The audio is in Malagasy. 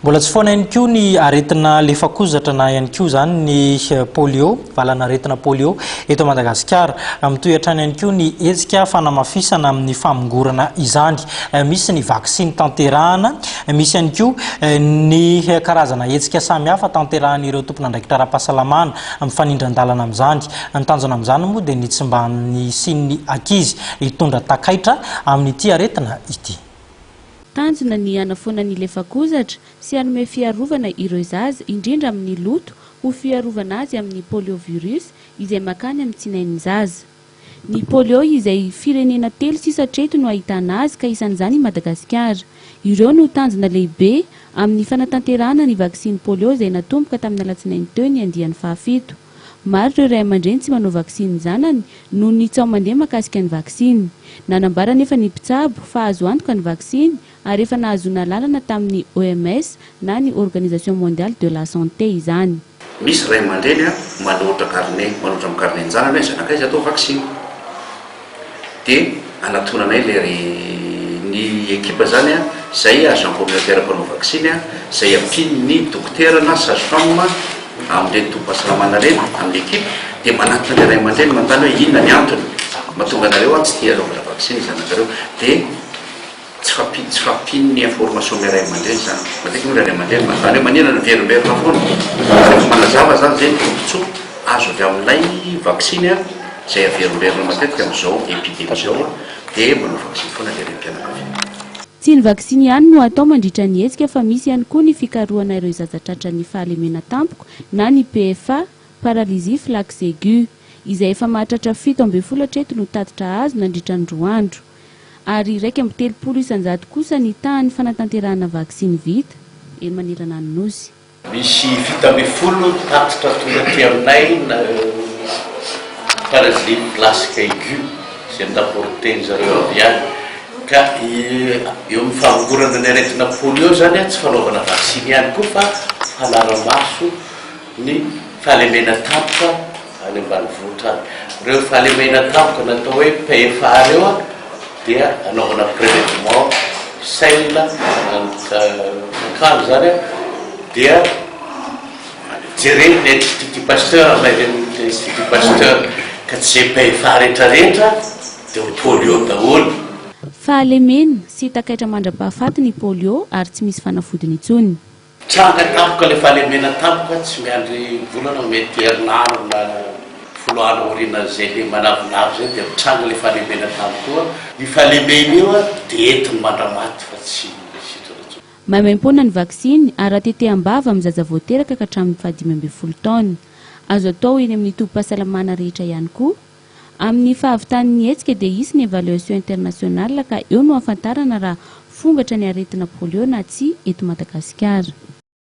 Mbola tsy foana ihany koa ny aretina lefakozatra na ihany koa zany ny polio, valana aretina polio eto Madagasikara. Mitohy hatrany ihany koa ny hetsika fanamafisana amin'ny famongorana izany. Misy ny vaksiny tanterahana, misy ihany koa ny karazana hetsika samihafa tanterahan'ireo tompon'andraikitra ara-pahasalamana mifanindran-dalana amin'izany. Ny tanjona amin'izany moa dia ny tsy mba ny sin'ny ankizy hitondra takaitra amin'ity aretina ity. Tanjona ny anafoana ny lefakozatra sy anome fiarovana ireo zaza indrindra amin'ny loto ho fiarovana azy amin'ny poliovirus izay makany amin'ny tsinain'ny zaza. Ny polio izay firenena 3 sisa 3 no ahitana azy ka isan'izany i Madagasikara. Ireo no tanjona lehibe amin'ny fanatanterahana ny vaksiny polio izay natomboka tamin'ny alatsinainy teo ny andiany faha-7. Maro ireo ray aman-dreny tsy manao vaksiny zanany noho ny tsy ao mandeha mahakasika ny vaksiny. Nanambara nefa ny mpitsabo fa azo antoka ny vaksiny ary efa nahazoana lalana tamin'ny OMS na ny Organisation Mondiale de la Santé izany. Misy ray aman-dreny manohitra amin'ny carnet zanany hoe zanakay izy atao vaksiny. Dia anatonanay ny ekipa zany izay agent communautaire mpanao vaksiny izay ampiny ny dokotera na sage-femme amin'ireny tompom-pahasalamana reny amin'ny ekipa dia manatona ny ray aman-dreny manontany hoe inona ny antony mahatonga anareo tsy tia anaovana vaksiny zanakareo dia tsy fampiny ny information amin'ny ray aman-dreny zany. Matetika moa ray aman-dreny manontany hoe maninona ny verimberina foana. Rehefa manazava zany zay tombotsoa azo avy amin'ilay vaksiny izay averimberina matetika amin'izao epidemia zao dia manao vaksiny foana ilay renim-pianakaviana. Tsy ny vaksiny ihany no atao mandritra ny hetsika fa misy ihany koa ny fikarohana ireo zazatratra ny fahalemena tampoko na ny PFA, paralysie flax aiguë izay efa mahatratra 17 no tatitra azy nandritra ny 2 andro. Ary 1.3 isan-jato kosa ny tany fanatanterahana vaksiny vita eny manerana ny nosy. Misy 17 tatitra tonga aty aminay na paralysie flax aiguë izay ndaporteny zareo avy ihany. Ka eo amin'ny famongorana ny aretina polio zany tsy fanaovana vaksiny ihany koa fa fahalara-maso ny fahalemena tampoka any ambanivohitra any. Ireo fahalemena tampoka natao hoe PFA reo dia anaovana prélèvement sel kano zany dia jereny ny Institut Pasteur amin'ny Institut Pasteur ka tsy PFA rehetrarehetra dia polio daholo. Fahalemena sy takaitra mandra-pahafaty ny polio ary tsy misy fanafodiny intsony. Tranga tampoka le fahalemena tampoka tsy miandry volana mety herinandro na 10 andro aoriana zay le manavinavy zay dia tranga le fahalemena tampoka. Ny fahalemena io dia entiny mandramaty fa tsy sitrana. Maimaimpona ny vaksiny ary ateteham-bava amin'ny zaza vao teraka ka hatramin'ny 15 taona. Azo atao eny amin'ny tompom-pahasalamana rehetra ihany koa. Amin'ny fahavitan'ny hetsika dia hisy ny évaluation internationale ka eo no ahafantarana raha fongatra ny aretina polio na tsy eto Madagasikara.